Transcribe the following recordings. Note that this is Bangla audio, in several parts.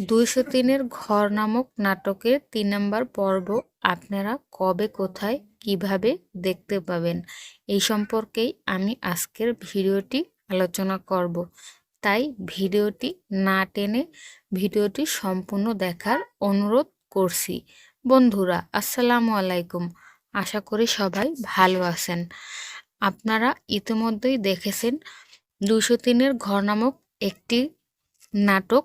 ২০৩-এর ঘর নামক নাটকের ৩ নম্বর পর্ব আপনারা কবে, কোথায়, কিভাবে দেখতে পাবেন, এই সম্পর্কেই আমি আজকের ভিডিওটি আলোচনা করব। তাই ভিডিওটি না টেনে ভিডিওটি সম্পূর্ণ দেখার অনুরোধ করছি। বন্ধুরা, আসসালামু আলাইকুম। আশা করি সবাই ভালো আছেন। আপনারা ইতিমধ্যেই দেখেছেন ২০৩-এর ঘর নামক একটি নাটক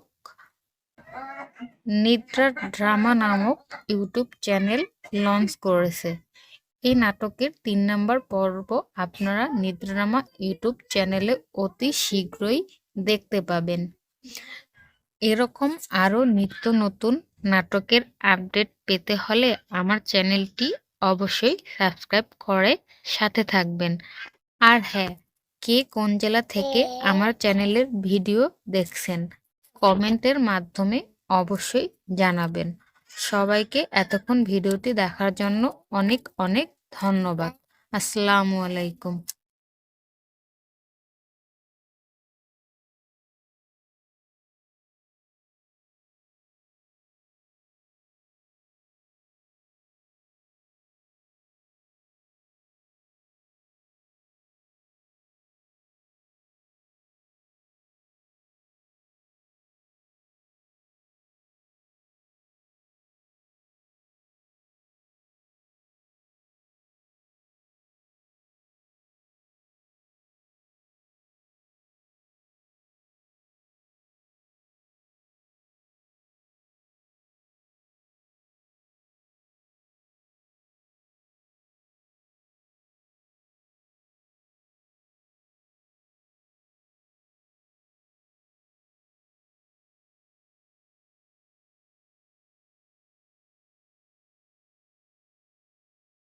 নিদ্রা ড্রামা নামক ইউটিউব চ্যানেল লঞ্চ করেছে। এই নাটকের ৩ নম্বর পর্ব আপনারা নিদ্রা ড্রামা ইউটিউব চ্যানেলে অতি শীঘ্রই দেখতে পাবেন। এরকম আরও নিত্য নতুন নাটকের আপডেট পেতে হলে আমার চ্যানেলটি অবশ্যই সাবস্ক্রাইব করে সাথে থাকবেন। আর হ্যাঁ, কে কোন জেলা থেকে আমার চ্যানেলের ভিডিও দেখছেন কমেন্টের মাধ্যমে অবশ্যই জানাবেন। সবাইকে এতক্ষণ ভিডিওটি দেখার জন্য অনেক অনেক ধন্যবাদ। আসসালামু আলাইকুম।